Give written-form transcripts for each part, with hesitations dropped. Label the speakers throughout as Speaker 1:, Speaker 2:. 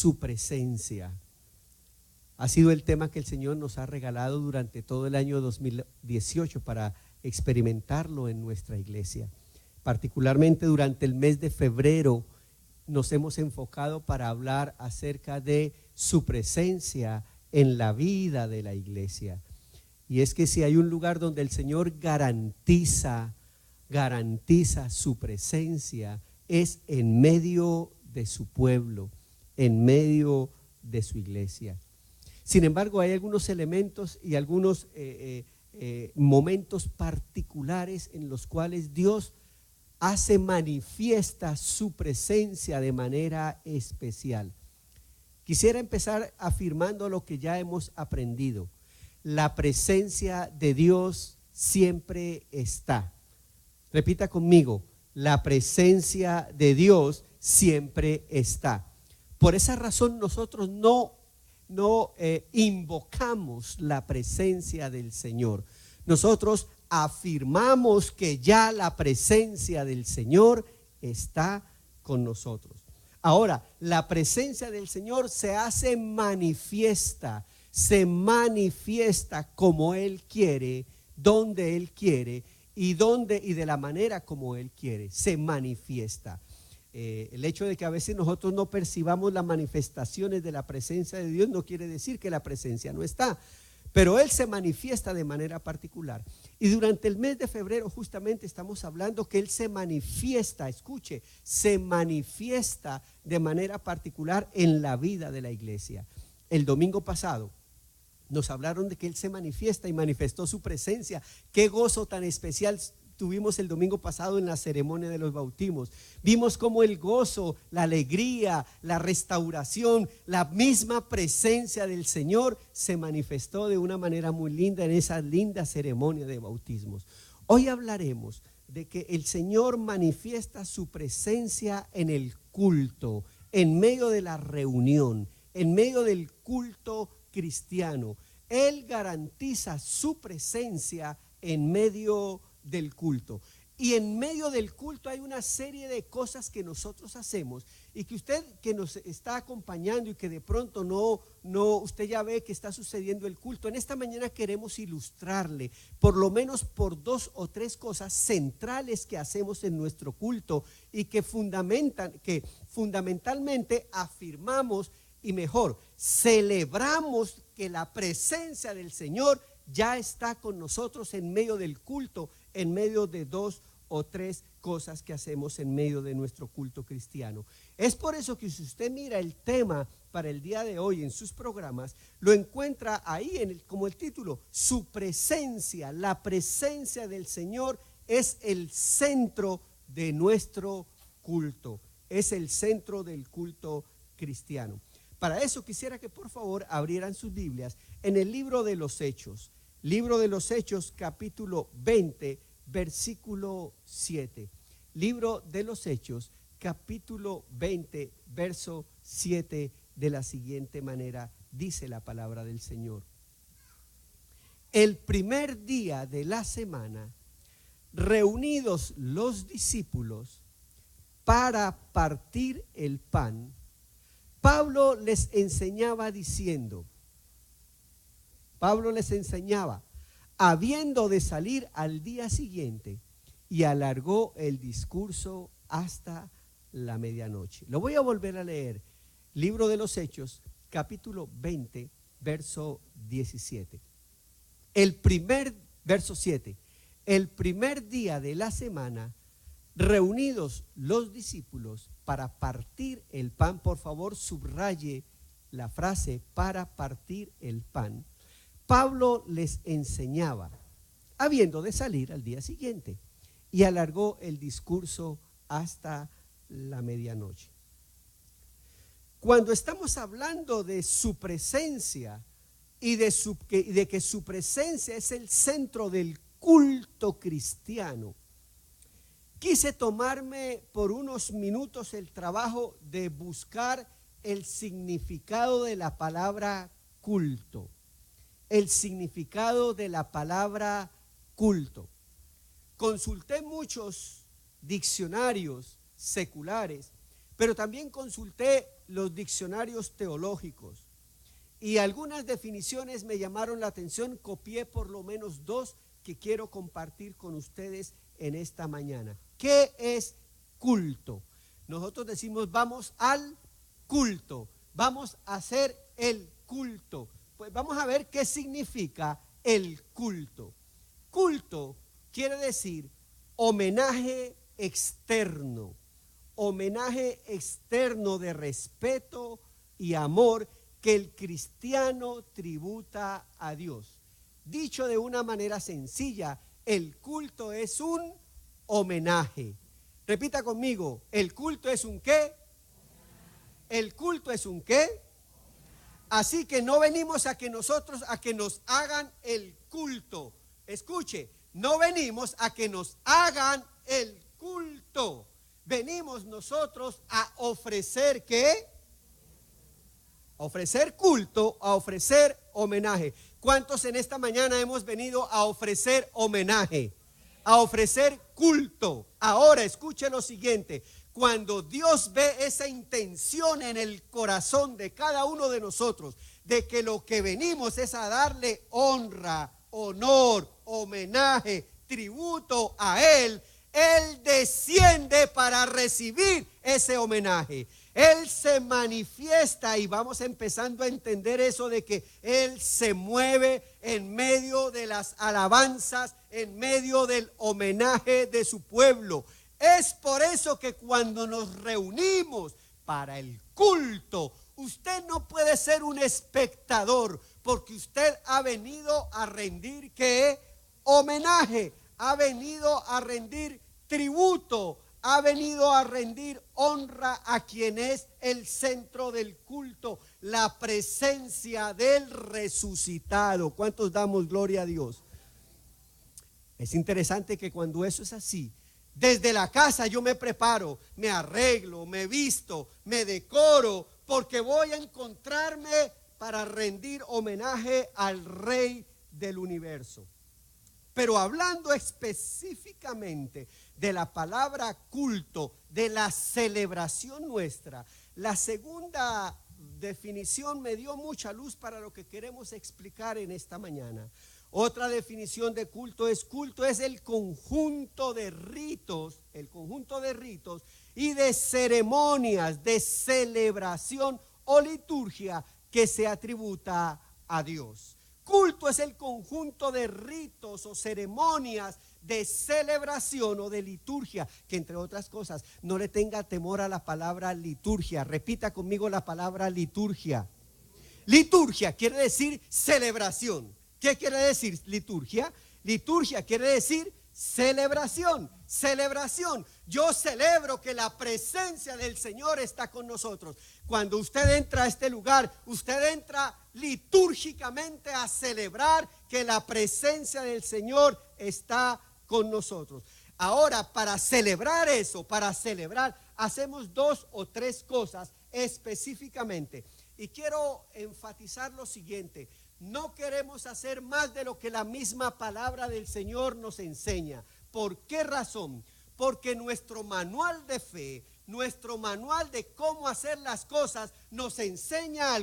Speaker 1: su presencia. Ha sido el tema que el Señor nos ha regalado durante todo el año 2018 para experimentarlo en nuestra iglesia. Particularmente durante el mes de febrero nos hemos enfocado para hablar acerca de su presencia en la vida de la iglesia. Y es que si hay un lugar donde el Señor garantiza su presencia, es en medio de su pueblo, en medio de su iglesia. Sin embargo, hay algunos elementos y algunos momentos particulares en los cuales Dios hace manifiesta su presencia de manera especial. Quisiera empezar afirmando lo que ya hemos aprendido. La presencia de Dios siempre está. Repita conmigo, la presencia de Dios siempre está. Por esa razón nosotros no invocamos la presencia del Señor. Nosotros afirmamos que ya la presencia del Señor está con nosotros. Ahora, la presencia del Señor se hace manifiesta, se manifiesta como Él quiere, donde Él quiere y de la manera como Él quiere, se manifiesta. El hecho de que a veces nosotros no percibamos las manifestaciones de la presencia de Dios no quiere decir que la presencia no está, pero Él se manifiesta de manera particular. Y durante el mes de febrero justamente estamos hablando que Él se manifiesta, escuche, se manifiesta de manera particular en la vida de la iglesia. El domingo pasado nos hablaron de que Él se manifiesta y manifestó su presencia. Qué gozo tan especial tuvimos el domingo pasado en la ceremonia de los bautismos. Vimos cómo el gozo, la alegría, la restauración, la misma presencia del Señor se manifestó de una manera muy linda en esa linda ceremonia de bautismos. Hoy hablaremos de que el Señor manifiesta su presencia en el culto, en medio de la reunión, en medio del culto cristiano. Él garantiza su presencia en medio del culto. Y en medio del culto hay una serie de cosas que nosotros hacemos y que usted que nos está acompañando y que de pronto usted ya ve que está sucediendo el culto. En esta mañana queremos ilustrarle por lo menos por 2 o 3 cosas centrales que hacemos en nuestro culto y que fundamentalmente afirmamos y mejor, celebramos que la presencia del Señor ya está con nosotros en medio del culto, en medio de 2 o 3 cosas que hacemos en medio de nuestro culto cristiano. Es por eso que si usted mira el tema para el día de hoy en sus programas, lo encuentra ahí como el título, su presencia, la presencia del Señor es el centro de nuestro culto, es el centro del culto cristiano. Para eso quisiera que por favor abrieran sus Biblias en el libro de los Hechos. Libro de los Hechos, capítulo 20, versículo 7. Libro de los Hechos, capítulo 20, verso 7, de la siguiente manera dice la palabra del Señor. El primer día de la semana, reunidos los discípulos para partir el pan, Pablo les enseñaba diciendo, habiendo de salir al día siguiente, y alargó el discurso hasta la medianoche. Lo voy a volver a leer. Libro de los Hechos, capítulo 20, verso 17. Verso 7. El primer día de la semana, reunidos los discípulos para partir el pan, por favor subraye la frase para partir el pan, Pablo les enseñaba, habiendo de salir al día siguiente, y alargó el discurso hasta la medianoche. Cuando estamos hablando de su presencia y de que su presencia es el centro del culto cristiano, quise tomarme por unos minutos el trabajo de buscar el significado de la palabra culto. El significado de la palabra culto. Consulté muchos diccionarios seculares, pero también consulté los diccionarios teológicos y algunas definiciones me llamaron la atención. Copié por lo menos 2 que quiero compartir con ustedes en esta mañana. ¿Qué es culto? Nosotros decimos vamos al culto, vamos a hacer el culto. Pues vamos a ver qué significa el culto. Culto quiere decir homenaje externo de respeto y amor que el cristiano tributa a Dios. Dicho de una manera sencilla, el culto es un homenaje. Repita conmigo, ¿el culto es un qué? ¿El culto es un qué? Así que no venimos a que nos hagan el culto. Escuche, no venimos a que nos hagan el culto. Venimos nosotros a ofrecer ¿qué? A ofrecer culto, a ofrecer homenaje. ¿Cuántos en esta mañana hemos venido a ofrecer homenaje? A ofrecer culto. Ahora escuche lo siguiente. Cuando Dios ve esa intención en el corazón de cada uno de nosotros, de que lo que venimos es a darle honra, honor, homenaje, tributo a Él, Él desciende para recibir ese homenaje. Él se manifiesta y vamos empezando a entender eso de que Él se mueve en medio de las alabanzas, en medio del homenaje de su pueblo. Es por eso que cuando nos reunimos para el culto, usted no puede ser un espectador, porque usted ha venido a rendir ¿qué? Homenaje, ha venido a rendir tributo, ha venido a rendir honra a quien es el centro del culto, la presencia del resucitado. ¿Cuántos damos gloria a Dios? Es interesante que cuando eso es así, desde la casa yo me preparo, me arreglo, me visto, me decoro, porque voy a encontrarme para rendir homenaje al Rey del universo. Pero hablando específicamente de la palabra culto, de la celebración nuestra, la segunda definición me dio mucha luz para lo que queremos explicar en esta mañana. Otra definición de culto es el conjunto de ritos, y de ceremonias, de celebración o liturgia que se atributa a Dios. Culto es el conjunto de ritos o ceremonias de celebración o de liturgia, que entre otras cosas, no le tenga temor a la palabra liturgia. Repita conmigo la palabra liturgia. Liturgia quiere decir celebración. ¿Qué quiere decir liturgia? Liturgia quiere decir celebración. Celebración. Yo celebro que la presencia del Señor está con nosotros. Cuando usted entra a este lugar, usted entra litúrgicamente a celebrar que la presencia del Señor está con nosotros. Ahora, para celebrar eso, hacemos 2 o 3 cosas específicamente. Y quiero enfatizar lo siguiente: no queremos hacer más de lo que la misma palabra del Señor nos enseña. ¿Por qué razón? Porque nuestro manual de fe, nuestro manual de cómo hacer las cosas, nos enseña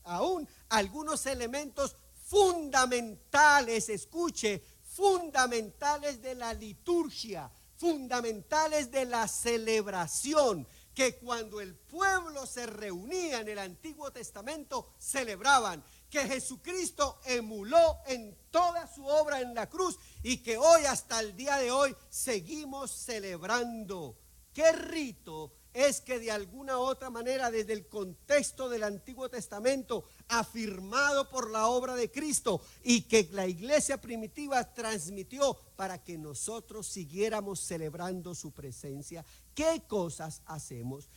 Speaker 1: aún algunos elementos fundamentales, escuche, fundamentales de la liturgia, fundamentales de la celebración, que cuando el pueblo se reunía en el Antiguo Testamento, celebraban, que Jesucristo emuló en toda su obra en la cruz y que hoy, hasta el día de hoy, seguimos celebrando. ¿Qué rito es que de alguna u otra manera, desde el contexto del Antiguo Testamento, afirmado por la obra de Cristo y que la iglesia primitiva transmitió para que nosotros siguiéramos celebrando su presencia? ¿Qué cosas hacemos?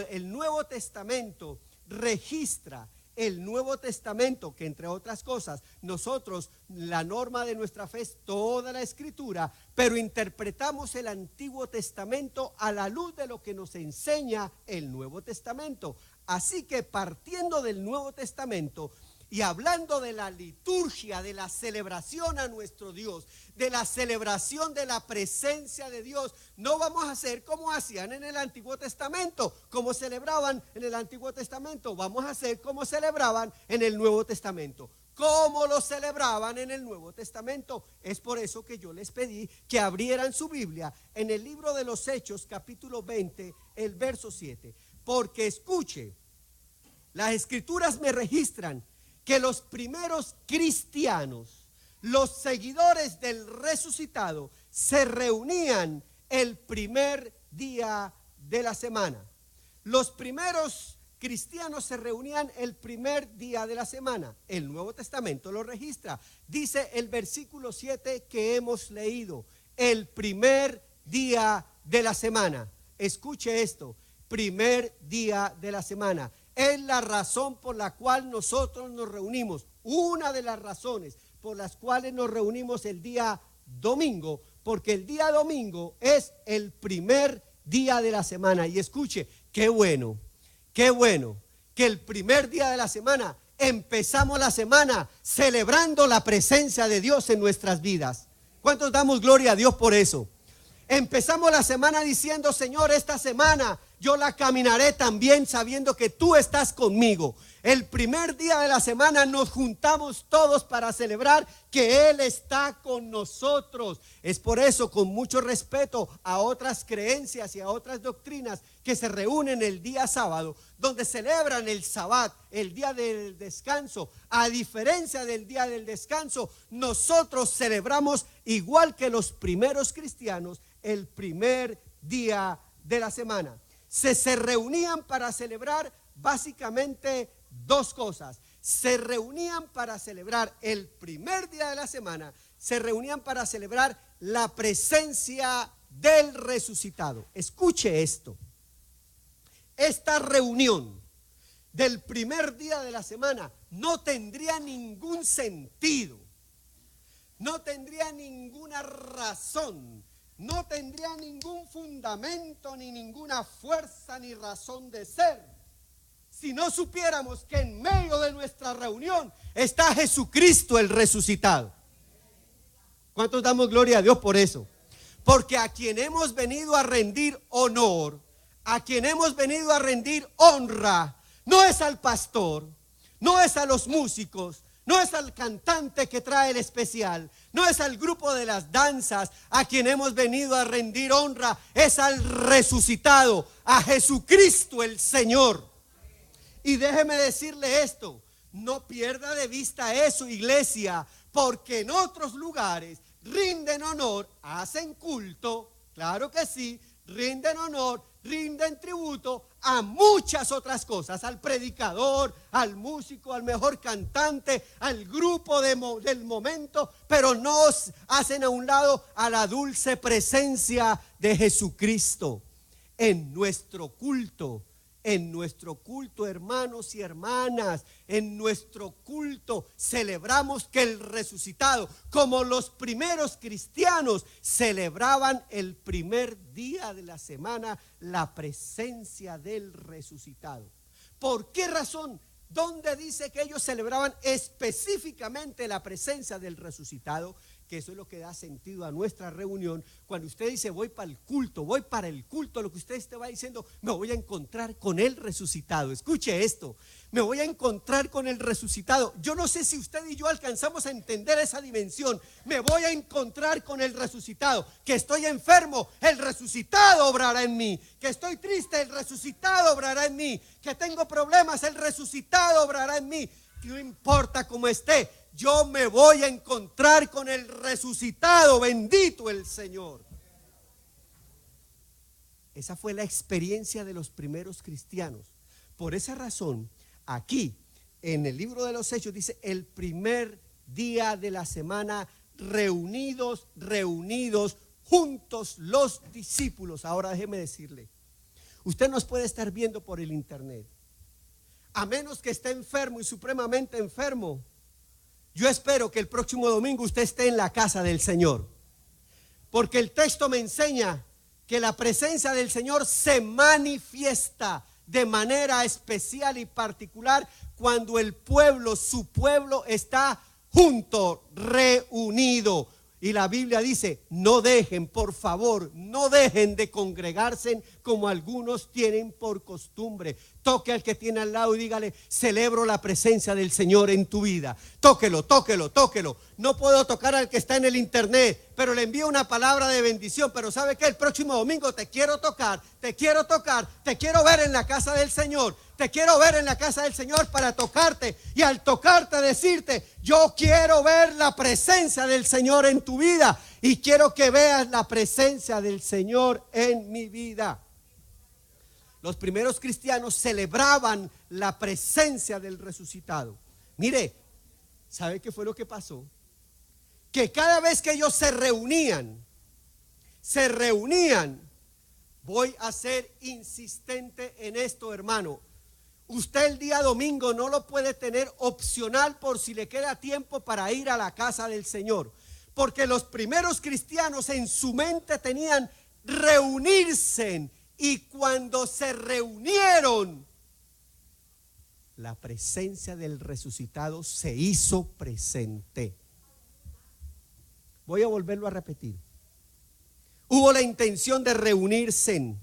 Speaker 1: El Nuevo Testamento registra, el Nuevo Testamento, que entre otras cosas, nosotros, la norma de nuestra fe es toda la Escritura, pero interpretamos el Antiguo Testamento a la luz de lo que nos enseña el Nuevo Testamento. Así que partiendo del Nuevo Testamento, Y hablando de la liturgia, de la celebración a nuestro Dios, de la celebración de la presencia de Dios, no vamos a hacer como hacían en el Antiguo Testamento, como celebraban en el Antiguo Testamento, vamos a hacer como celebraban en el Nuevo Testamento. ¿Cómo lo celebraban en el Nuevo Testamento? Es por eso que yo les pedí que abrieran su Biblia en el libro de los Hechos, capítulo 20, el verso 7. Porque escuche, las Escrituras me registran que los primeros cristianos, los seguidores del resucitado, se reunían el primer día de la semana. Los primeros cristianos se reunían el primer día de la semana. El Nuevo Testamento lo registra. Dice el versículo 7 que hemos leído, el primer día de la semana. Escuche esto, primer día de la semana. Es la razón por la cual nosotros nos reunimos. Una de las razones por las cuales nos reunimos el día domingo, porque el día domingo es el primer día de la semana. Y escuche, qué bueno que el primer día de la semana empezamos la semana celebrando la presencia de Dios en nuestras vidas. ¿Cuántos damos gloria a Dios por eso? Empezamos la semana diciendo, Señor, esta semana yo la caminaré también sabiendo que tú estás conmigo. El primer día de la semana nos juntamos todos para celebrar que Él está con nosotros. Es por eso, con mucho respeto a otras creencias y a otras doctrinas que se reúnen el día sábado, donde celebran el Sabbat, el día del descanso. A diferencia del día del descanso, nosotros celebramos igual que los primeros cristianos el primer día de la semana. Se reunían para celebrar básicamente dos cosas. Se reunían para celebrar el primer día de la semana, se reunían para celebrar la presencia del resucitado. Escuche esto. Esta reunión del primer día de la semana no tendría ningún sentido, no tendría ninguna razón, no tendría ningún fundamento, ni ninguna fuerza, ni razón de ser, si no supiéramos que en medio de nuestra reunión está Jesucristo el resucitado. ¿Cuántos damos gloria a Dios por eso? Porque a quien hemos venido a rendir honor, a quien hemos venido a rendir honra, no es al pastor, no es a los músicos, no es al cantante que trae el especial, no es al grupo de las danzas. A quien hemos venido a rendir honra es al resucitado, a Jesucristo el Señor. Y déjeme decirle esto, no pierda de vista eso, iglesia, porque en otros lugares rinden honor, hacen culto, claro que sí, rinden honor, rinden tributo a muchas otras cosas, al predicador, al músico, al mejor cantante, al grupo del momento, pero no hacen a un lado a la dulce presencia de Jesucristo en nuestro culto. En nuestro culto, hermanos y hermanas, en nuestro culto celebramos que el resucitado, como los primeros cristianos, celebraban el primer día de la semana la presencia del resucitado. ¿Por qué razón? ¿Dónde dice que ellos celebraban específicamente la presencia del resucitado? Que eso es lo que da sentido a nuestra reunión. Cuando usted dice voy para el culto, lo que usted esté va diciendo, me voy a encontrar con el resucitado. Escuche esto, me voy a encontrar con el resucitado. Yo no sé si usted y yo alcanzamos a entender esa dimensión. Me voy a encontrar con el resucitado. Que estoy enfermo, el resucitado obrará en mí. Que estoy triste, el resucitado obrará en mí. Que tengo problemas, el resucitado obrará en mí. No importa cómo esté, yo me voy a encontrar con el resucitado, bendito el Señor. Esa fue la experiencia de los primeros cristianos. Por esa razón, aquí en el libro de los Hechos dice el primer día de la semana, reunidos juntos los discípulos. Ahora déjeme decirle, usted nos puede estar viendo por el internet. A menos que esté enfermo y supremamente enfermo, yo espero que el próximo domingo usted esté en la casa del Señor. Porque el texto me enseña que la presencia del Señor se manifiesta de manera especial y particular cuando el pueblo, su pueblo, está junto, reunido. Y la Biblia dice, no dejen, por favor, no dejen de congregarse como algunos tienen por costumbre. Toque al que tiene al lado y dígale, celebro la presencia del Señor en tu vida. Tóquelo, tóquelo, tóquelo. No puedo tocar al que está en el internet, pero le envío una palabra de bendición. Pero ¿sabe qué? El próximo domingo te quiero tocar, te quiero tocar, te quiero ver en la casa del Señor. Te quiero ver en la casa del Señor para tocarte y al tocarte decirte, yo quiero ver la presencia del Señor en tu vida y quiero que veas la presencia del Señor en mi vida. Los primeros cristianos celebraban la presencia del resucitado. Mire, ¿sabe qué fue lo que pasó? Que cada vez que ellos se reunían, voy a ser insistente en esto, hermano. Usted el día domingo no lo puede tener opcional por si le queda tiempo para ir a la casa del Señor. Porque los primeros cristianos en su mente tenían reunirse. Y cuando se reunieron, la presencia del resucitado se hizo presente. Voy a volverlo a repetir. Hubo la intención de reunirse.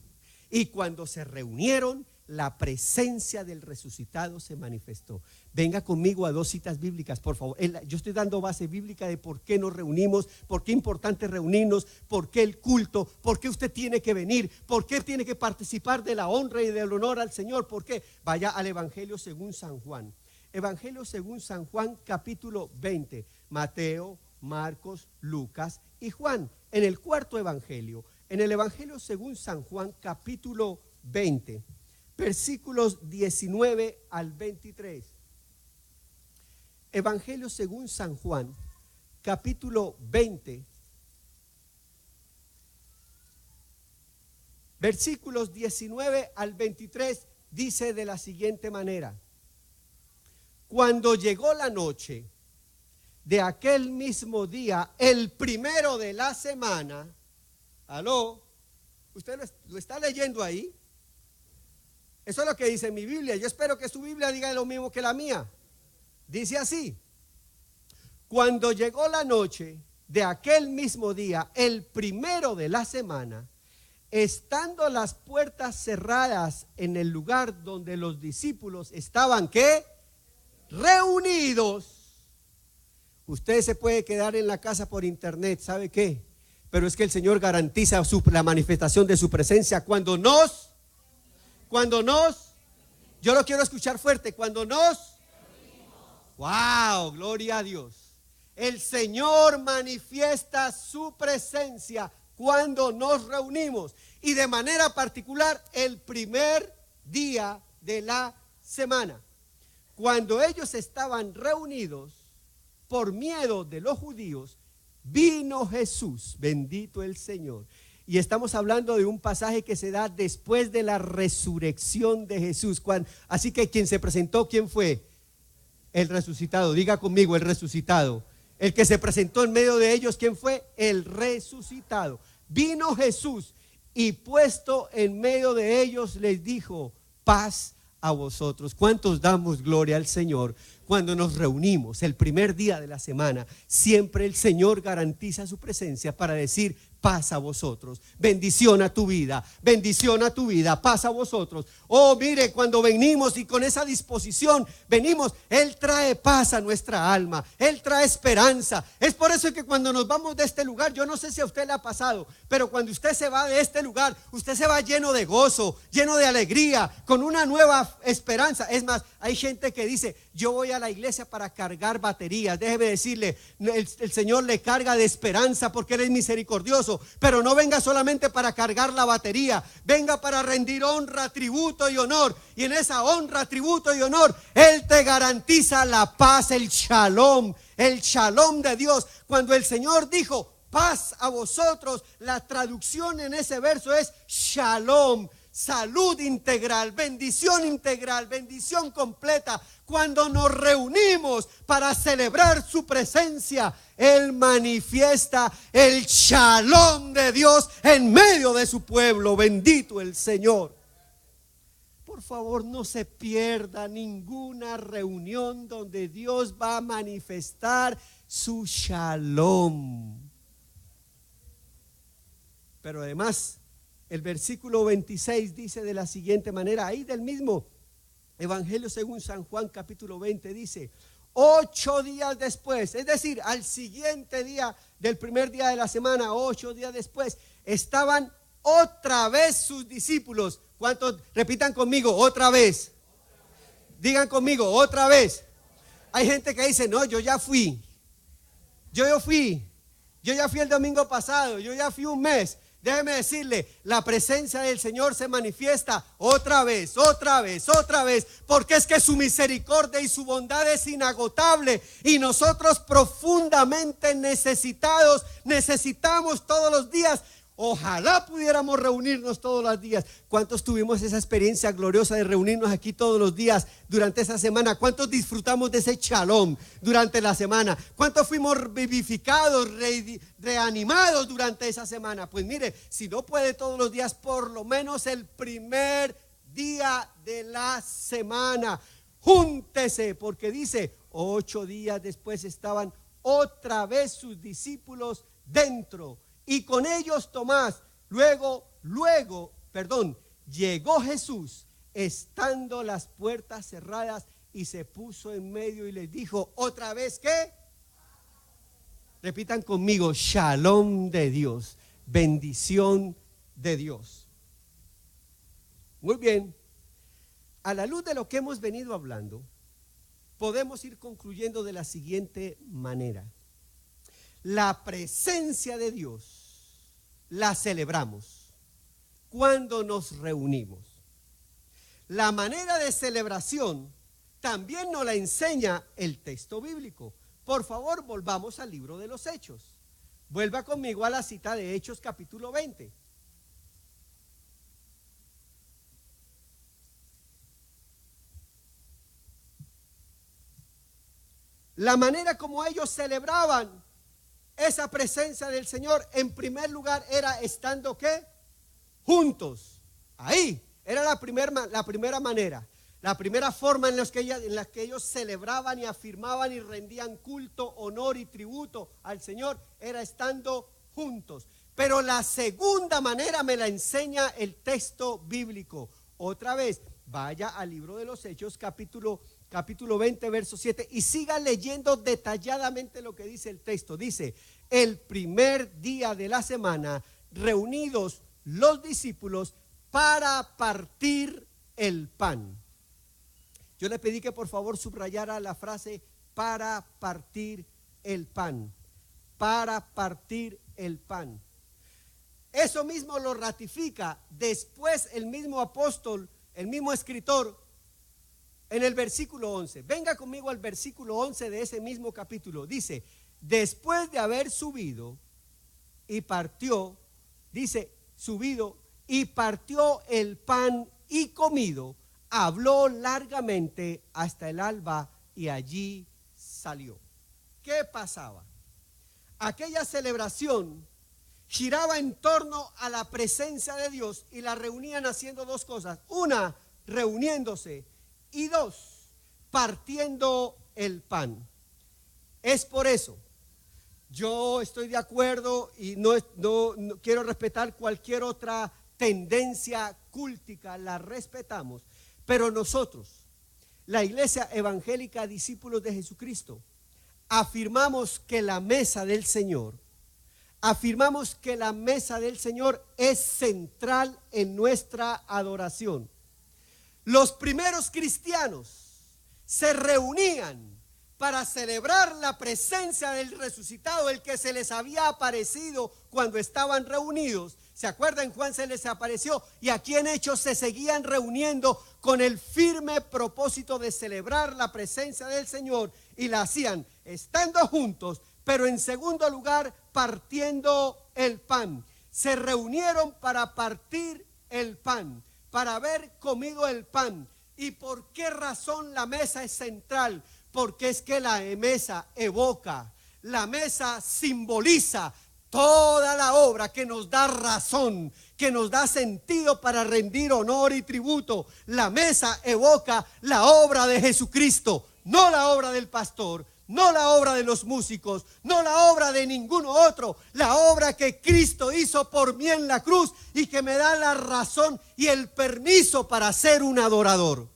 Speaker 1: Y cuando se reunieron, la presencia del resucitado se manifestó. Venga conmigo a 2 citas bíblicas, por favor. Yo estoy dando base bíblica de por qué nos reunimos, por qué es importante reunirnos, por qué el culto, por qué usted tiene que venir, por qué tiene que participar de la honra y del honor al Señor. ¿Por qué? Vaya al Evangelio según San Juan. Evangelio según San Juan, capítulo 20. Mateo, Marcos, Lucas y Juan. En el cuarto evangelio, en el Evangelio según San Juan, capítulo 20. Versículos 19 al 23. Evangelio según San Juan, capítulo 20. Versículos 19 al 23 dice de la siguiente manera: cuando llegó la noche de aquel mismo día, el primero de la semana, ¿aló? ¿Usted lo está leyendo ahí? Eso es lo que dice mi Biblia. Yo espero que su Biblia diga lo mismo que la mía. Dice así: cuando llegó la noche de aquel mismo día, el primero de la semana, estando las puertas cerradas en el lugar donde los discípulos estaban, ¿qué? Reunidos. Usted se puede quedar en la casa por internet, ¿sabe qué? Pero es que el Señor garantiza la manifestación de su presencia cuando nos, yo lo quiero escuchar fuerte, cuando nos, wow, gloria a Dios. El Señor manifiesta su presencia cuando nos reunimos y de manera particular el primer día de la semana. Cuando ellos estaban reunidos por miedo de los judíos, vino Jesús, bendito el Señor. Y estamos hablando de un pasaje que se da después de la resurrección de Jesús. Así que quien se presentó, ¿quién fue? El resucitado. Diga conmigo, el resucitado. El que se presentó en medio de ellos, ¿quién fue? El resucitado. Vino Jesús y puesto en medio de ellos les dijo: paz a vosotros. ¿Cuántos damos gloria al Señor? Cuando nos reunimos el primer día de la semana, siempre el Señor garantiza su presencia para decir: paz a vosotros, bendición a tu vida, paz a vosotros. Oh, mire, cuando venimos y con esa disposición venimos, Él trae paz a nuestra alma, Él trae esperanza. Es por eso que cuando nos vamos de este lugar, yo no sé si a usted le ha pasado, pero cuando usted se va de este lugar, usted se va lleno de gozo, lleno de alegría, con una nueva esperanza. Es más, hay gente que dice: yo voy a la iglesia para cargar baterías. Déjeme decirle, el Señor le carga de esperanza porque Él es misericordioso. Pero no venga solamente para cargar la batería, venga para rendir honra, tributo y honor. Y en esa honra, tributo y honor, Él te garantiza la paz, el shalom de Dios. Cuando el Señor dijo: paz a vosotros, la traducción en ese verso es shalom. Salud integral, bendición completa. Cuando nos reunimos para celebrar su presencia, Él manifiesta el shalom de Dios en medio de su pueblo. Bendito el Señor. por favor, no se pierda ninguna reunión donde Dios va a manifestar su shalom. Pero además, el versículo 26 dice de la siguiente manera, ahí del mismo Evangelio según San Juan capítulo 20 dice, 8 días después, es decir, al siguiente día del primer día de la semana, 8 días después, estaban otra vez sus discípulos. ¿Cuántos? Repitan conmigo, otra vez. Digan conmigo, otra vez. Hay gente que dice, no, yo ya fui. Yo ya fui el domingo pasado, yo ya fui un mes. Déjeme decirle, la presencia del Señor se manifiesta otra vez, porque es que su misericordia y su bondad es inagotable y nosotros profundamente necesitamos todos los días. Ojalá pudiéramos reunirnos todos los días. ¿Cuántos tuvimos esa experiencia gloriosa de reunirnos aquí todos los días durante esa semana? ¿Cuántos disfrutamos de ese shalom durante la semana? ¿Cuántos fuimos vivificados, reanimados durante esa semana? Pues mire, si no puede todos los días, por lo menos el primer día de la semana, júntese, porque dice, 8 días después estaban otra vez sus discípulos dentro. Y con ellos Tomás, luego, llegó Jesús, estando las puertas cerradas, y se puso en medio y les dijo, ¿otra vez qué? Repitan conmigo, shalom de Dios, bendición de Dios. Muy bien, a la luz de lo que hemos venido hablando, podemos ir concluyendo de la siguiente manera. La presencia de Dios la celebramos cuando nos reunimos. La manera de celebración también nos la enseña el texto bíblico. Por favor, volvamos al libro de los Hechos. Vuelva conmigo a la cita de Hechos capítulo 20. La manera como ellos celebraban esa presencia del Señor, en primer lugar, era estando ¿qué? Juntos. Ahí era la primera manera, la primera forma en la que ellos celebraban y afirmaban y rendían culto, honor y tributo al Señor, era estando juntos. Pero la segunda manera me la enseña el texto bíblico. Otra vez, vaya al libro de los Hechos, capítulo 20, verso 7, y siga leyendo detalladamente lo que dice el texto. Dice, el primer día de la semana, reunidos los discípulos para partir el pan. Yo le pedí que por favor subrayara la frase para partir el pan. Para partir el pan. Eso mismo lo ratifica después el mismo apóstol, el mismo escritor, en el versículo 11. Venga conmigo al versículo 11 de ese mismo capítulo. Dice, después de haber subido y partió, dice, subido y partió el pan y comido, habló largamente hasta el alba y allí salió. ¿Qué pasaba? Aquella celebración giraba en torno a la presencia de Dios y la reunían haciendo dos cosas. Una, reuniéndose, y dos, partiendo el pan. Es por eso, yo estoy de acuerdo y no quiero respetar cualquier otra tendencia cúltica, la respetamos, pero nosotros, la Iglesia Evangélica Discípulos de Jesucristo, afirmamos que la mesa del Señor es central en nuestra adoración. Los primeros cristianos se reunían para celebrar la presencia del resucitado, el que se les había aparecido cuando estaban reunidos. ¿Se acuerdan? Juan se les apareció, y aquí en Hechos se seguían reuniendo con el firme propósito de celebrar la presencia del Señor, y la hacían estando juntos, pero en segundo lugar partiendo el pan. Se reunieron para partir el pan, para haber comido el pan. ¿Y por qué razón la mesa es central? Porque es que la mesa evoca, la mesa simboliza Toda la obra que nos da razón, que nos da sentido para rendir honor y tributo. La mesa evoca la obra de Jesucristo, no la obra del pastor, no la obra de los músicos, no la obra de ninguno otro. La obra que Cristo hizo por mí en la cruz y que me da la razón y el permiso para ser un adorador.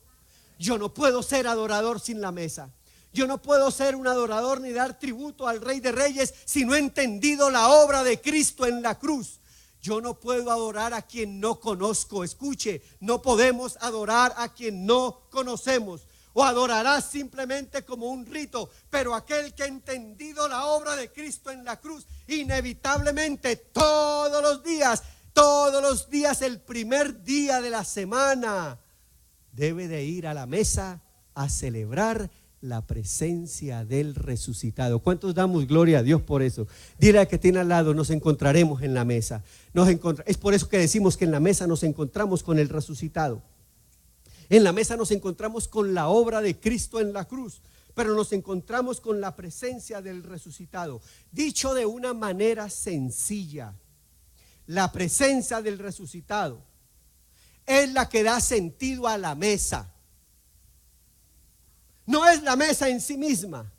Speaker 1: Yo no puedo ser adorador sin la mesa. Yo no puedo ser un adorador ni dar tributo al Rey de Reyes si no he entendido la obra de Cristo en la cruz. Yo no puedo adorar a quien no conozco. Escuche, no podemos adorar a quien no conocemos. O adorarás simplemente como un rito, pero aquel que ha entendido la obra de Cristo en la cruz, inevitablemente todos los días, el primer día de la semana, debe de ir a la mesa a celebrar la presencia del resucitado. ¿Cuántos damos gloria a Dios por eso? Dile al que tiene al lado, nos encontraremos en la mesa. Es por eso que decimos que en la mesa nos encontramos con el resucitado. En la mesa nos encontramos con la obra de Cristo en la cruz, pero nos encontramos con la presencia del resucitado. Dicho de una manera sencilla, la presencia del resucitado es la que da sentido a la mesa. No es la mesa en sí misma.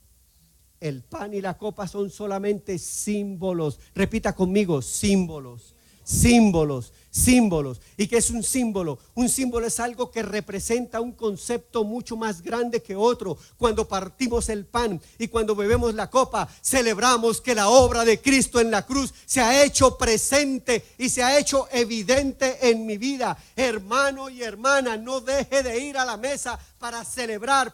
Speaker 1: El pan y la copa son solamente símbolos. Repita conmigo, símbolos. Símbolos, símbolos. ¿Y qué es un símbolo? Un símbolo es algo que representa un concepto mucho más grande que otro. Cuando partimos el pan y cuando bebemos la copa, celebramos que la obra de Cristo en la cruz se ha hecho presente y se ha hecho evidente en mi vida. Hermano y hermana, no deje de ir a la mesa para celebrar,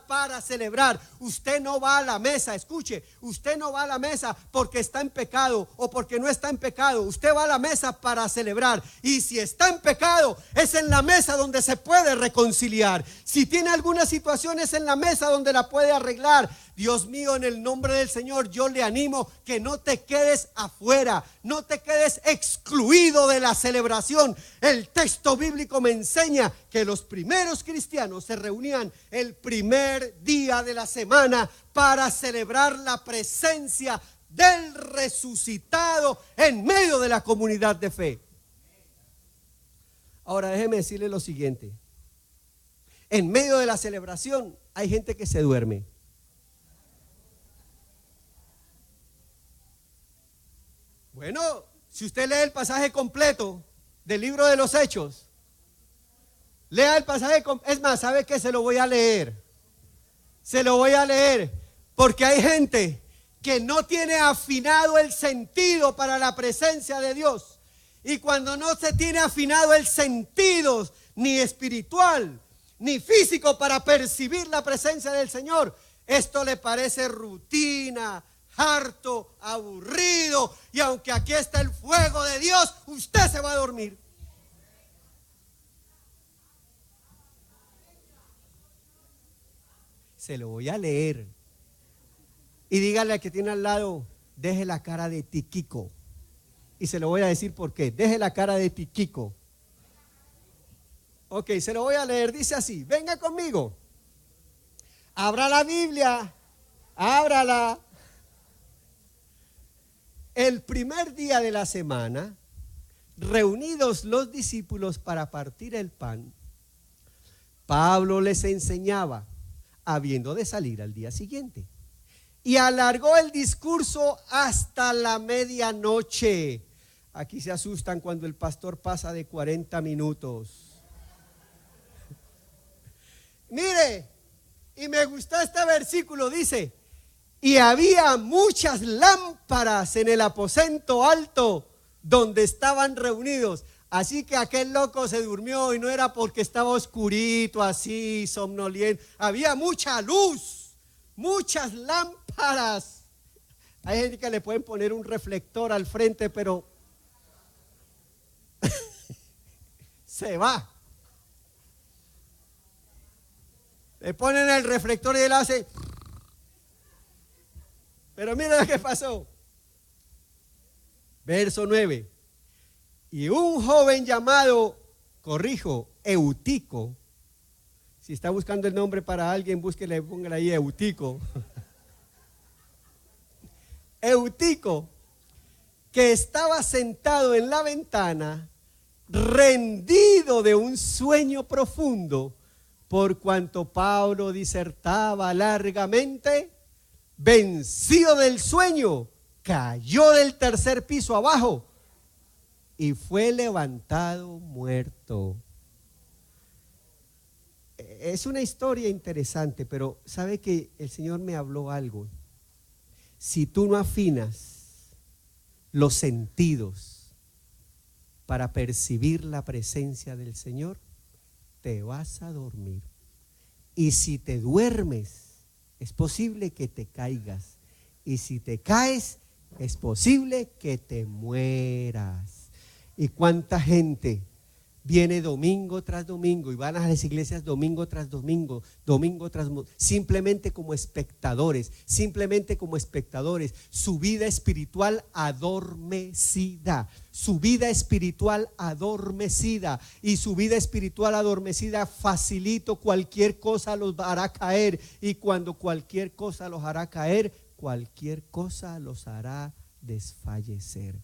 Speaker 1: Usted no va a la mesa, escuche, usted no va a la mesa porque está en pecado o porque no está en pecado. Usted va a la mesa para celebrar. Y si está en pecado, es en la mesa donde se puede reconciliar. Si tiene alguna situación, es en la mesa donde la puede arreglar. Dios mío, en el nombre del Señor, yo le animo que no te quedes afuera, no te quedes excluido de la celebración. El texto bíblico me enseña que los primeros cristianos se reunían el primer día de la semana para celebrar la presencia del resucitado en medio de la comunidad de fe. Ahora déjeme decirle lo siguiente: en medio de la celebración hay gente que se duerme. Bueno, si usted lee el pasaje completo del libro de los Hechos, lea el pasaje, es más, ¿sabe qué? Se lo voy a leer, porque hay gente que no tiene afinado el sentido para la presencia de Dios. Y cuando no se tiene afinado el sentido, ni espiritual, ni físico, para percibir la presencia del Señor, esto le parece rutina, harto, aburrido, y aunque aquí está el fuego de Dios, usted se va a dormir. Se lo voy a leer. Y dígale al que tiene al lado, deje la cara de tiquico. Y se lo voy a decir por qué. Deje la cara de tiquico. Ok, se lo voy a leer. Dice así: venga conmigo. Abra la Biblia. Ábrala. El primer día de la semana, reunidos los discípulos para partir el pan, Pablo les enseñaba, habiendo de salir al día siguiente. Y alargó el discurso hasta la medianoche. Aquí se asustan cuando el pastor pasa de 40 minutos. Mire, y me gustó este versículo, dice: y había muchas lámparas en el aposento alto donde estaban reunidos. Así que aquel loco se durmió y no era porque estaba oscurito así, somnoliento. Había mucha luz, muchas lámparas. Hay gente que le pueden poner un reflector al frente, pero se va. Le ponen el reflector y él hace. Pero mira lo que pasó. Verso 9. Y un joven llamado, Eutico. Si está buscando el nombre para alguien, búsquele, póngale ahí Eutico. Eutico, que estaba sentado en la ventana, rendido de un sueño profundo, por cuanto Pablo disertaba largamente, vencido del sueño, cayó del tercer piso abajo y fue levantado muerto. Es una historia interesante, pero sabe que el Señor me habló algo. Si tú no afinas los sentidos para percibir la presencia del Señor, te vas a dormir. Y si te duermes, es posible que te caigas. Y si te caes, es posible que te mueras. ¿Y cuánta gente viene domingo tras domingo y van a las iglesias domingo tras domingo, simplemente como espectadores, su vida espiritual adormecida, y su vida espiritual adormecida facilito cualquier cosa los hará caer, y cuando cualquier cosa los hará caer, cualquier cosa los hará desfallecer.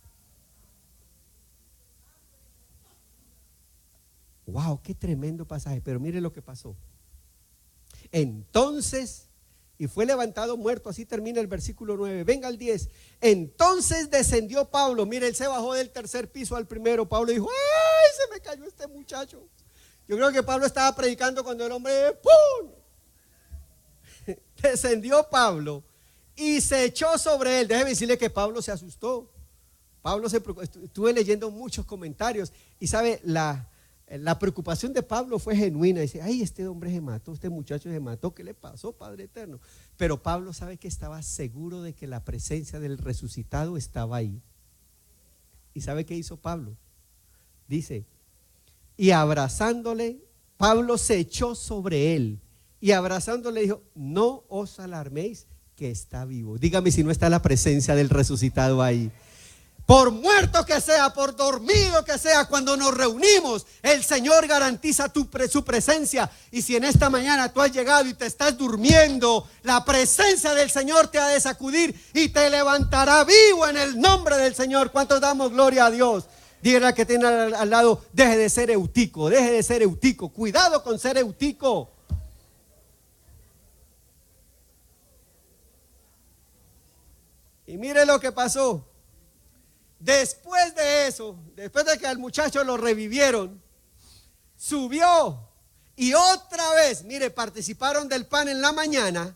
Speaker 1: Wow, qué tremendo pasaje, pero mire lo que pasó. Entonces, y fue levantado muerto, así termina el versículo 9, venga al 10. Entonces descendió Pablo, mire, él se bajó del tercer piso al primero. Pablo dijo, ¡ay, se me cayó este muchacho! Yo creo que Pablo estaba predicando cuando el hombre, ¡pum! Descendió Pablo y se echó sobre él. Déjeme decirle que Pablo se asustó. Estuve leyendo muchos comentarios y sabe, la preocupación de Pablo fue genuina. Dice, ay, este hombre se mató, este muchacho se mató, ¿qué le pasó, Padre eterno? Pero Pablo sabe que estaba seguro de que la presencia del resucitado estaba ahí. ¿Y sabe qué hizo Pablo? Dice, y abrazándole, Pablo se echó sobre él y abrazándole dijo, no os alarméis que está vivo. Dígame si no está la presencia del resucitado ahí. Por muerto que sea, por dormido que sea, cuando nos reunimos, el Señor garantiza su presencia. Y si en esta mañana tú has llegado y te estás durmiendo, la presencia del Señor te ha de sacudir y te levantará vivo en el nombre del Señor. ¿Cuántos damos gloria a Dios? Dígale que tiene al lado, deje de ser eutico, cuidado con ser eutico. Y mire lo que pasó. Después de eso, después de que al muchacho lo revivieron, subió y otra vez, mire, participaron del pan en la mañana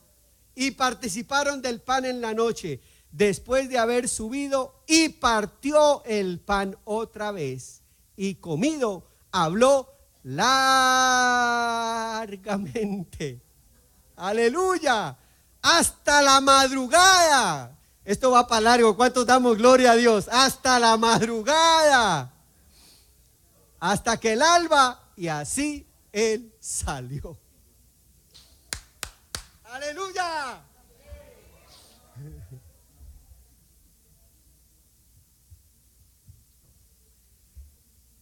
Speaker 1: y participaron del pan en la noche. Después de haber subido y partió el pan otra vez y comido, habló largamente. Aleluya, hasta la madrugada. Esto va para largo. ¿Cuántos damos gloria a Dios? Hasta la madrugada, hasta que el alba, y así él salió. Aleluya.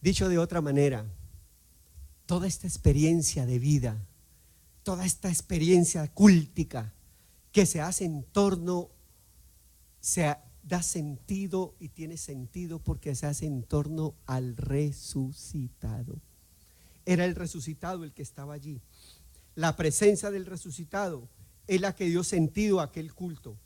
Speaker 1: Dicho de otra manera, toda esta experiencia de vida, toda esta experiencia cultica que se hace en torno, da sentido y tiene sentido porque se hace en torno al resucitado. Era el resucitado el que estaba allí. La presencia del resucitado es la que dio sentido a aquel culto.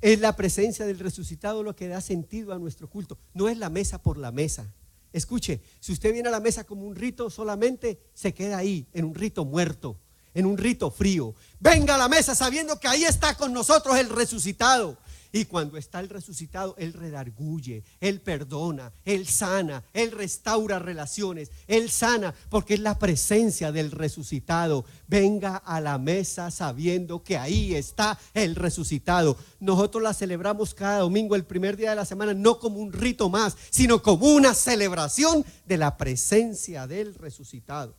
Speaker 1: Es la presencia del resucitado lo que da sentido a nuestro culto. No es la mesa por la mesa. Escuche, si usted viene a la mesa como un rito, solamente se queda ahí, en un rito muerto, en un rito frío. Venga a la mesa sabiendo que ahí está con nosotros el resucitado. Y cuando está el resucitado, Él redarguye, Él perdona, Él sana, Él restaura relaciones, Él sana, porque es la presencia del resucitado. Venga a la mesa sabiendo que ahí está el resucitado. Nosotros la celebramos cada domingo, el primer día de la semana, no como un rito más, sino como una celebración de la presencia del resucitado.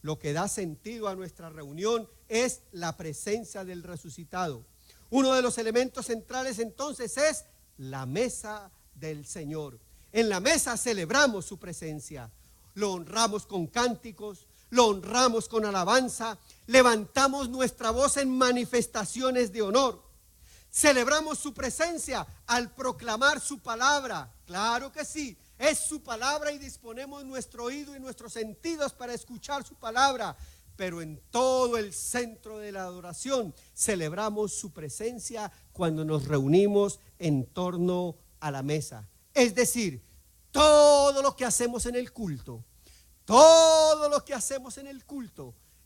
Speaker 1: Lo que da sentido a nuestra reunión es la presencia del resucitado. Uno de los elementos centrales entonces es la mesa del Señor. En la mesa celebramos su presencia, lo honramos con cánticos, lo honramos con alabanza, levantamos nuestra voz en manifestaciones de honor. Celebramos su presencia al proclamar su palabra. Claro que sí, es su palabra y disponemos nuestro oído y nuestros sentidos para escuchar su palabra. Pero en todo el centro de la adoración celebramos su presencia cuando nos reunimos en torno a la mesa. Es decir, todo lo que hacemos en el culto,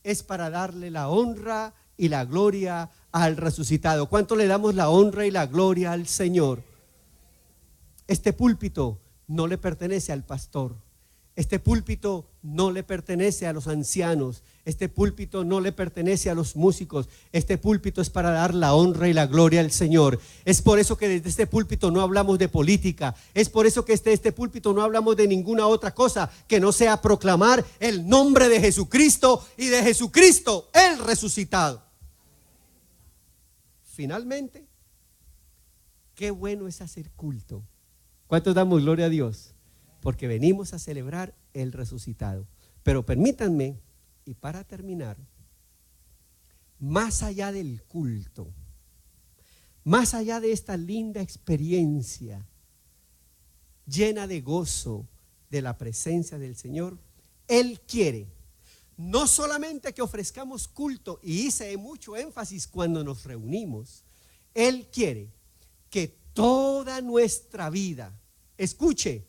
Speaker 1: es para darle la honra y la gloria al resucitado. ¿Cuánto le damos la honra y la gloria al Señor? Este púlpito no le pertenece al pastor. Este púlpito no le pertenece a los ancianos. Este púlpito no le pertenece a los músicos. Este púlpito es para dar la honra y la gloria al Señor. Es por eso que desde este púlpito no hablamos de política. Es por eso que desde este púlpito no hablamos de ninguna otra cosa que no sea proclamar el nombre de Jesucristo y de Jesucristo el resucitado. Finalmente, qué bueno es hacer culto. ¿Cuántos damos gloria a Dios? Porque venimos a celebrar el resucitado. Pero permítanme, y para terminar, más allá del culto, más allá de esta linda experiencia llena de gozo de la presencia del Señor, Él quiere no solamente que ofrezcamos culto, y hice mucho énfasis cuando nos reunimos, Él quiere que toda nuestra vida, escuche,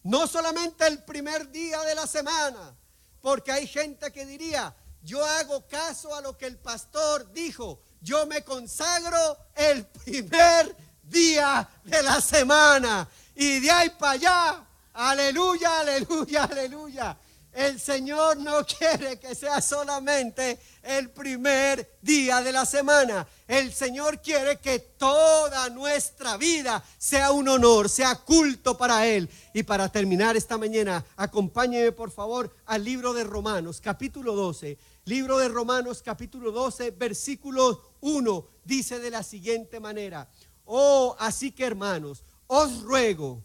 Speaker 1: no solamente el primer día de la semana, porque hay gente que diría, yo hago caso a lo que el pastor dijo, yo me consagro el primer día de la semana y de ahí para allá, aleluya, aleluya, aleluya. El Señor no quiere que sea solamente el primer día de la semana. El Señor quiere que toda nuestra vida sea un honor, sea culto para Él. Y para terminar esta mañana, acompáñeme por favor al libro de Romanos, capítulo 12. Libro de Romanos, capítulo 12, versículo 1, dice de la siguiente manera: oh, así que hermanos, os ruego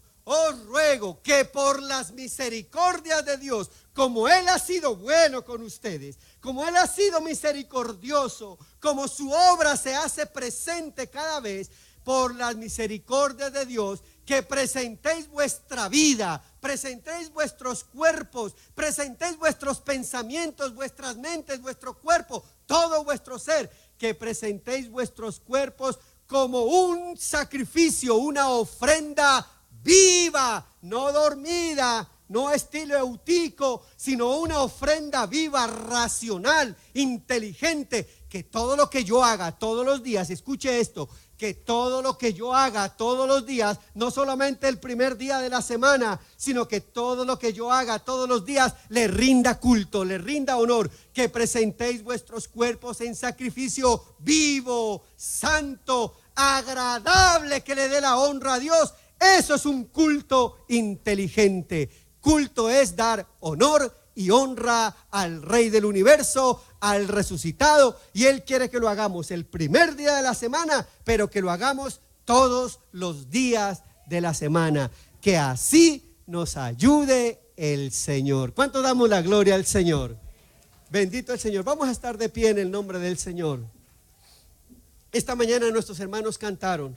Speaker 1: que por las misericordias de Dios, como Él ha sido bueno con ustedes, como Él ha sido misericordioso, como su obra se hace presente cada vez, por las misericordias de Dios, que presentéis vuestra vida, presentéis vuestros cuerpos, presentéis vuestros pensamientos, vuestras mentes, vuestro cuerpo, todo vuestro ser, que presentéis vuestros cuerpos como un sacrificio, una ofrenda viva, no dormida, no estilo eutico, sino una ofrenda viva, racional, inteligente. Que todo lo que yo haga todos los días, escuche esto, que todo lo que yo haga todos los días, no solamente el primer día de la semana, sino que todo lo que yo haga todos los días le rinda culto, le rinda honor. Que presentéis vuestros cuerpos en sacrificio vivo, santo, agradable, que le dé la honra a Dios. Eso es un culto inteligente. Culto es dar honor y honra al Rey del universo, al resucitado, y Él quiere que lo hagamos el primer día de la semana, pero que lo hagamos todos los días de la semana. Que así nos ayude el Señor. ¿Cuánto damos la gloria al Señor? Bendito el Señor. Vamos a estar de pie en el nombre del Señor. Esta mañana nuestros hermanos cantaron: